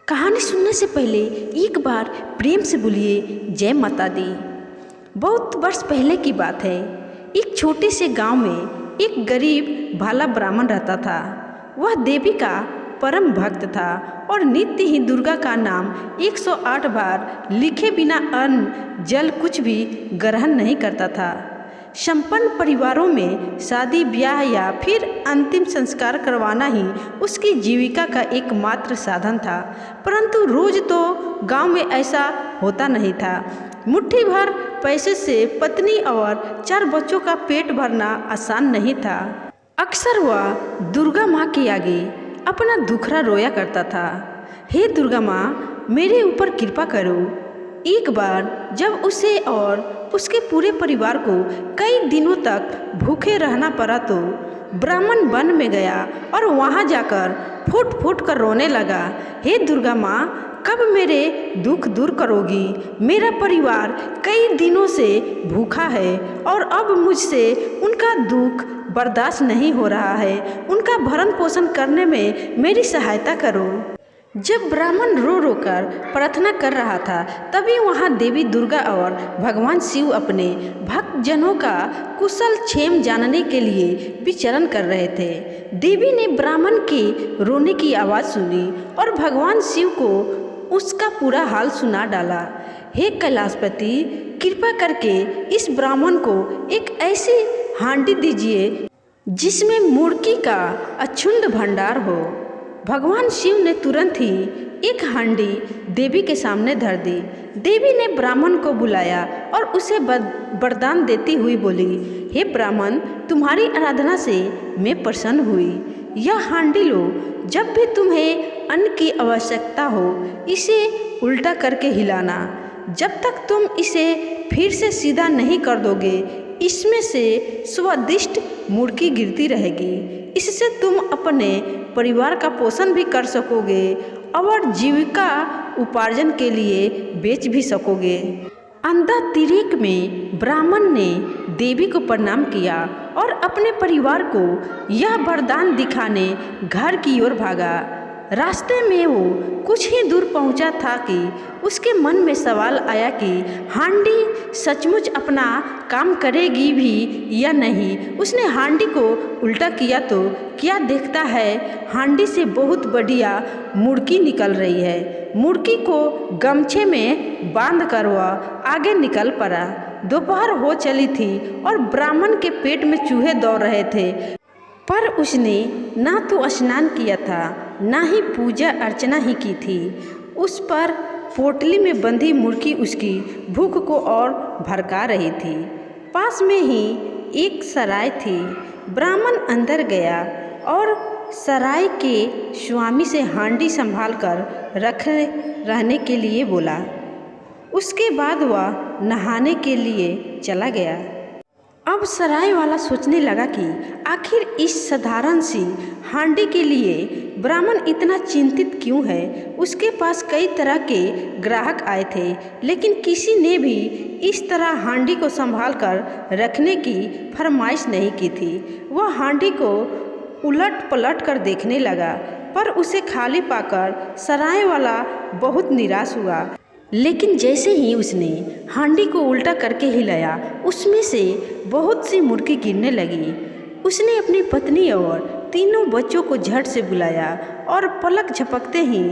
कहानी सुनने से पहले एक बार प्रेम से बोलिए जय माता दी। बहुत वर्ष पहले की बात है। एक छोटे से गांव में एक गरीब भाला ब्राह्मण रहता था। वह देवी का परम भक्त था और नित्य ही दुर्गा का नाम 108 बार लिखे बिना अन्न जल कुछ भी ग्रहण नहीं करता था। संपन्न परिवारों में शादी ब्याह या फिर अंतिम संस्कार करवाना ही उसकी जीविका का एकमात्र साधन था। परंतु रोज तो गांव में ऐसा होता नहीं था। मुट्ठी भर पैसे से पत्नी और 4 बच्चों का पेट भरना आसान नहीं था। अक्सर वह दुर्गा माँ के आगे अपना दुखड़ा रोया करता था। हे दुर्गा माँ, मेरे ऊपर कृपा करो। एक बार जब उसे और उसके पूरे परिवार को कई दिनों तक भूखे रहना पड़ा तो ब्राह्मण वन में गया और वहां जाकर फूट फूट कर रोने लगा। हे दुर्गा माँ, कब मेरे दुख दूर करोगी? मेरा परिवार कई दिनों से भूखा है और अब मुझसे उनका दुख बर्दाश्त नहीं हो रहा है। उनका भरण पोषण करने में मेरी सहायता करो। जब ब्राह्मण रो रो कर प्रार्थना कर रहा था, तभी वहां देवी दुर्गा और भगवान शिव अपने भक्तजनों का कुशल क्षेम जानने के लिए विचरण कर रहे थे। देवी ने ब्राह्मण के रोने की आवाज़ सुनी और भगवान शिव को उसका पूरा हाल सुना डाला। हे कैलाशपति, कृपा करके इस ब्राह्मण को एक ऐसी हांडी दीजिए जिसमें मुर्गी का अक्षुण्ण भंडार हो। भगवान शिव ने तुरंत ही एक हांडी देवी के सामने धर दी। देवी ने ब्राह्मण को बुलाया और उसे वरदान देती हुई बोली, हे ब्राह्मण, तुम्हारी आराधना से मैं प्रसन्न हुई। यह हांडी लो। जब भी तुम्हें अन्न की आवश्यकता हो, इसे उल्टा करके हिलाना। जब तक तुम इसे फिर से सीधा नहीं कर दोगे, इसमें से स्वादिष्ट मुर्गी गिरती रहेगी। इससे तुम अपने परिवार का पोषण भी कर सकोगे और जीविका उपार्जन के लिए बेच भी सकोगे। अंधा तिरेक में ब्राह्मण ने देवी को प्रणाम किया और अपने परिवार को यह वरदान दिखाने घर की ओर भागा। रास्ते में वो कुछ ही दूर पहुंचा था कि उसके मन में सवाल आया कि हांडी सचमुच अपना काम करेगी भी या नहीं। उसने हांडी को उल्टा किया तो क्या देखता है, हांडी से बहुत बढ़िया मुर्गी निकल रही है। मुर्गी को गमछे में बांध कर वह आगे निकल पड़ा। दोपहर हो चली थी और ब्राह्मण के पेट में चूहे दौड़ रहे थे, पर उसने ना तो स्नान किया था, ना ही पूजा अर्चना ही की थी। उस पर पोटली में बंधी मुर्गी उसकी भूख को और भड़का रही थी। पास में ही एक सराय थी। ब्राह्मण अंदर गया और सराय के स्वामी से हांडी संभाल कर रहने के लिए बोला। उसके बाद वह नहाने के लिए चला गया। अब सराय वाला सोचने लगा कि आखिर इस साधारण सी हांडी के लिए ब्राह्मण इतना चिंतित क्यों है। उसके पास कई तरह के ग्राहक आए थे, लेकिन किसी ने भी इस तरह हांडी को संभाल कर रखने की फरमाइश नहीं की थी। वह हांडी को उलट पलट कर देखने लगा, पर उसे खाली पाकर सराय वाला बहुत निराश हुआ। लेकिन जैसे ही उसने हांडी को उल्टा करके हिलाया, उसमें से बहुत सी मुर्गी गिरने लगी। उसने अपनी पत्नी और तीनों बच्चों को झट से बुलाया और पलक झपकते ही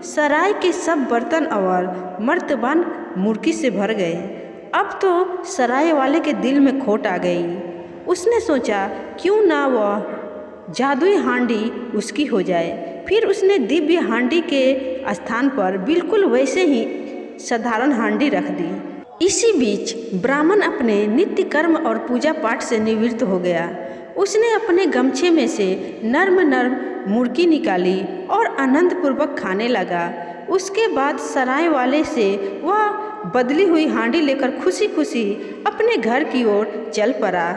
सराय के सब बर्तन और मर्तबान मुर्गी से भर गए। अब तो सराय वाले के दिल में खोट आ गई। उसने सोचा क्यों ना वह जादुई हांडी उसकी हो जाए। फिर उसने दिव्य हांडी के स्थान पर बिल्कुल वैसे ही साधारण हांडी रख दी। इसी बीच ब्राह्मण अपने नित्य कर्म और पूजा पाठ से निवृत्त हो गया। उसने अपने गमछे में से नर्म नर्म मुर्गी निकाली और आनंद पूर्वक खाने लगा। उसके बाद सराय वाले से वह बदली हुई हांडी लेकर खुशी खुशी अपने घर की ओर चल पड़ा।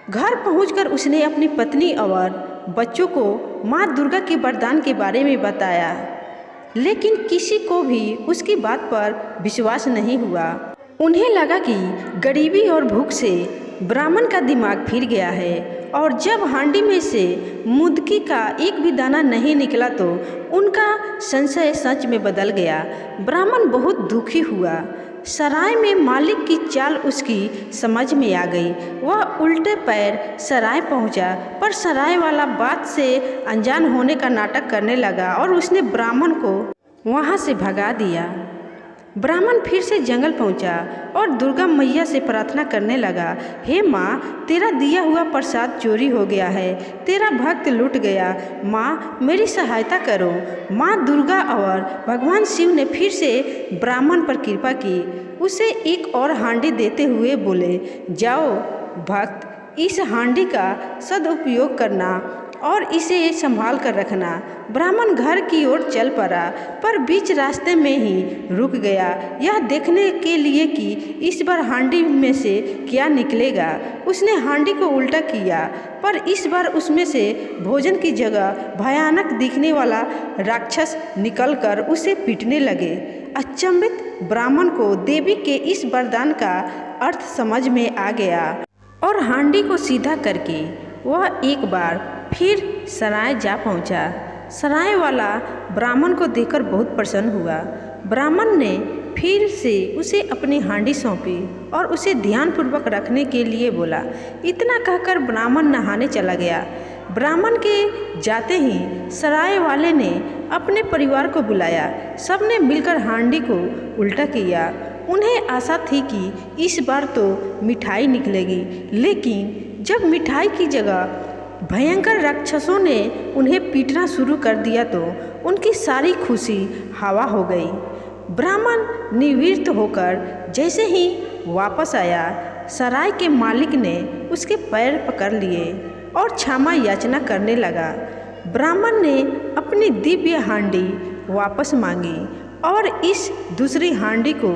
घर पहुंचकर उसने अपनी पत्नी और बच्चों को माँ दुर्गा के वरदान के बारे में बताया, लेकिन किसी को भी उसकी बात पर विश्वास नहीं हुआ। उन्हें लगा कि गरीबी और भूख से ब्राह्मण का दिमाग फिर गया है और जब हांडी में से मुदकी का एक भी दाना नहीं निकला तो उनका संशय सच में बदल गया। ब्राह्मण बहुत दुखी हुआ। सराय में मालिक की चाल उसकी समझ में आ गई। वह उल्टे पैर सराय पहुंचा, पर सराय वाला बात से अनजान होने का नाटक करने लगा और उसने ब्राह्मण को वहां से भगा दिया। ब्राह्मण फिर से जंगल पहुंचा और दुर्गा मैया से प्रार्थना करने लगा, हे माँ, तेरा दिया हुआ प्रसाद चोरी हो गया है, तेरा भक्त लूट गया, माँ मेरी सहायता करो। माँ दुर्गा और भगवान शिव ने फिर से ब्राह्मण पर कृपा की। उसे एक और हांडी देते हुए बोले, जाओ भक्त, इस हांडी का सदुपयोग करना और इसे संभाल कर रखना। ब्राह्मण घर की ओर चल पड़ा, पर बीच रास्ते में ही रुक गया, यह देखने के लिए कि इस बार हांडी में से क्या निकलेगा। उसने हांडी को उल्टा किया, पर इस बार उसमें से भोजन की जगह भयानक दिखने वाला राक्षस निकलकर उसे पीटने लगे। अचंभित ब्राह्मण को देवी के इस वरदान का अर्थ समझ में आ गया और हांडी को सीधा करके वह एक बार फिर सराय जा पहुंचा। सराय वाला ब्राह्मण को देखकर बहुत प्रसन्न हुआ। ब्राह्मण ने फिर से उसे अपनी हांडी सौंपी और उसे ध्यानपूर्वक रखने के लिए बोला। इतना कहकर ब्राह्मण नहाने चला गया। ब्राह्मण के जाते ही सराय वाले ने अपने परिवार को बुलाया। सबने मिलकर हांडी को उल्टा किया। उन्हें आशा थी कि इस बार तो मिठाई निकलेगी, लेकिन जब मिठाई की जगह भयंकर राक्षसों ने उन्हें पीटना शुरू कर दिया तो उनकी सारी खुशी हवा हो गई। ब्राह्मण निवृत्त होकर जैसे ही वापस आया, सराय के मालिक ने उसके पैर पकड़ लिए और क्षमा याचना करने लगा। ब्राह्मण ने अपनी दिव्य हांडी वापस मांगी और इस दूसरी हांडी को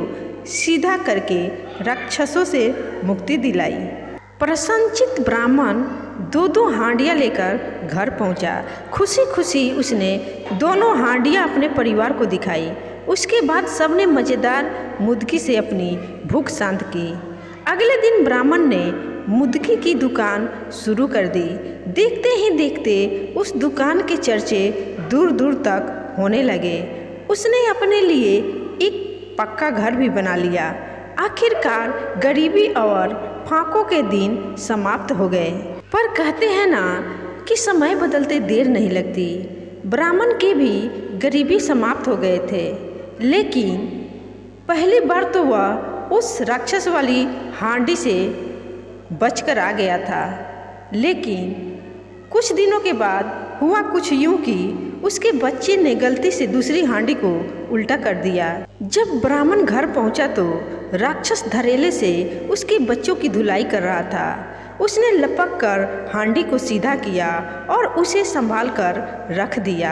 सीधा करके राक्षसों से मुक्ति दिलाई। प्रसन्नचित्त ब्राह्मण दो हांडियाँ लेकर घर पहुंचा। खुशी खुशी उसने दोनों हांडियाँ अपने परिवार को दिखाई। उसके बाद सबने मज़ेदार मुदकी से अपनी भूख शांत की। अगले दिन ब्राह्मण ने मुदकी की दुकान शुरू कर दी। देखते ही देखते उस दुकान के चर्चे दूर दूर तक होने लगे। उसने अपने लिए एक पक्का घर भी बना लिया। आखिरकार गरीबी और फाकों के दिन समाप्त हो गए। पर कहते हैं ना कि समय बदलते देर नहीं लगती। ब्राह्मण के भी गरीबी समाप्त हो गए थे, लेकिन पहली बार तो वह उस राक्षस वाली हांडी से बचकर आ गया था। लेकिन कुछ दिनों के बाद हुआ कुछ यूं कि उसके बच्चे ने गलती से दूसरी हांडी को उल्टा कर दिया। जब ब्राह्मण घर पहुंचा तो राक्षस धरेले से उसके बच्चों की धुलाई कर रहा था। उसने लपक कर हांडी को सीधा किया और उसे संभाल कर रख दिया,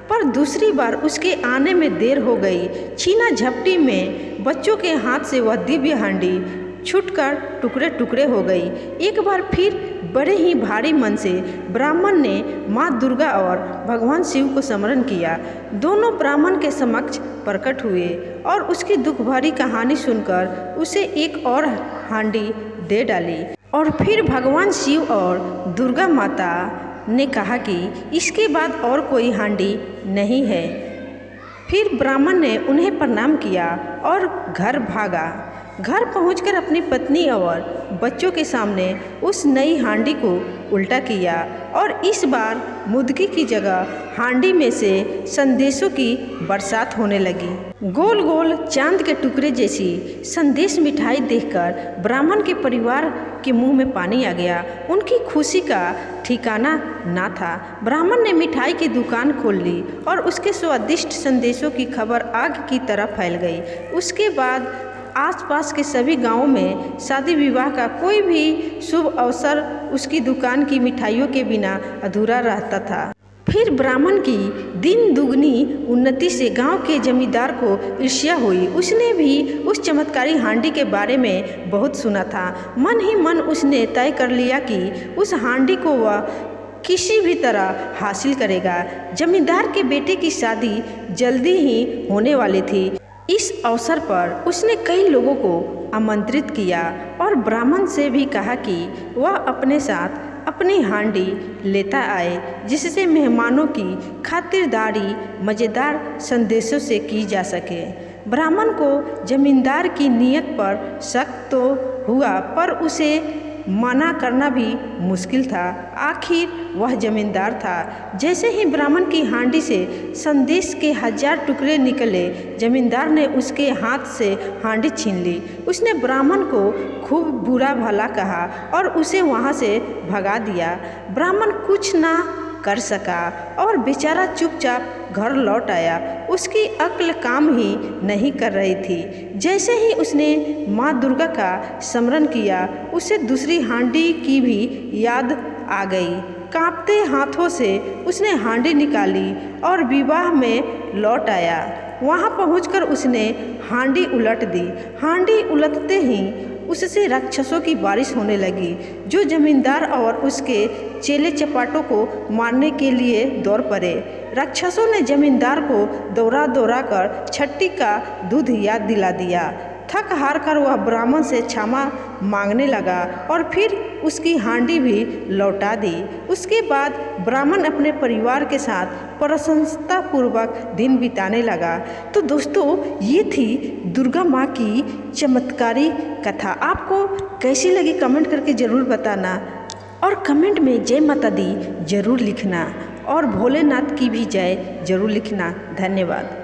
पर दूसरी बार उसके आने में देर हो गई। छीना झपटी में बच्चों के हाथ से वह दिव्य हांडी छूटकर टुकड़े टुकड़े हो गई। एक बार फिर बड़े ही भारी मन से ब्राह्मण ने माँ दुर्गा और भगवान शिव को स्मरण किया। दोनों ब्राह्मण के समक्ष प्रकट हुए और उसकी दुख भरी कहानी सुनकर उसे एक और हांडी दे डाली। और फिर भगवान शिव और दुर्गा माता ने कहा कि इसके बाद और कोई हांडी नहीं है। फिर ब्राह्मण ने उन्हें प्रणाम किया और घर भागा। घर पहुंचकर अपनी पत्नी और बच्चों के सामने उस नई हांडी को उल्टा किया और इस बार मुदकी की जगह हांडी में से संदेशों की बरसात होने लगी। गोल गोल चांद के टुकड़े जैसी संदेश मिठाई देखकर ब्राह्मण के परिवार के मुंह में पानी आ गया। उनकी खुशी का ठिकाना ना था। ब्राह्मण ने मिठाई की दुकान खोल ली और उसके स्वादिष्ट संदेशों की खबर आग की तरह फैल गई। उसके बाद आसपास के सभी गांवों में शादी विवाह का कोई भी शुभ अवसर उसकी दुकान की मिठाइयों के बिना अधूरा रहता था। फिर ब्राह्मण की दिन दुगनी उन्नति से गांव के जमींदार को ईर्ष्या हुई। उसने भी उस चमत्कारी हांडी के बारे में बहुत सुना था। मन ही मन उसने तय कर लिया कि उस हांडी को वह किसी भी तरह हासिल करेगा। जमींदार के बेटे की शादी जल्दी ही होने वाली थी। इस अवसर पर उसने कई लोगों को आमंत्रित किया और ब्राह्मण से भी कहा कि वह अपने साथ अपनी हांडी लेता आए, जिससे मेहमानों की खातिरदारी मज़ेदार संदेशों से की जा सके। ब्राह्मण को जमींदार की नीयत पर शक तो हुआ, पर उसे मना करना भी मुश्किल था। आखिर वह जमींदार था। जैसे ही ब्राह्मण की हांडी से संदेश के 1000 टुकड़े निकले, जमींदार ने उसके हाथ से हांडी छीन ली। उसने ब्राह्मण को खूब बुरा भला कहा और उसे वहाँ से भगा दिया। ब्राह्मण कुछ ना कर सका और बेचारा चुपचाप घर लौट आया। उसकी अक्ल काम ही नहीं कर रही थी। जैसे ही उसने माँ दुर्गा का स्मरण किया, उसे दूसरी हांडी की भी याद आ गई। कांपते हाथों से उसने हांडी निकाली और विवाह में लौट आया। वहाँ पहुंचकर उसने हांडी उलट दी। हांडी उलटते ही उससे राक्षसों की बारिश होने लगी, जो जमींदार और उसके चेले चपाटों को मारने के लिए दौड़ पड़े। राक्षसों ने जमींदार को दौड़ा दौड़ा कर छठी का दूध याद दिला दिया। थक हार कर वह ब्राह्मण से क्षमा मांगने लगा और फिर उसकी हांडी भी लौटा दी। उसके बाद ब्राह्मण अपने परिवार के साथ प्रसन्नतापूर्वक दिन बिताने लगा। तो दोस्तों, ये थी दुर्गा माँ की चमत्कारी कथा। आपको कैसी लगी कमेंट करके ज़रूर बताना और कमेंट में जय माता दी ज़रूर लिखना और भोलेनाथ की भी जय ज़रूर लिखना। धन्यवाद।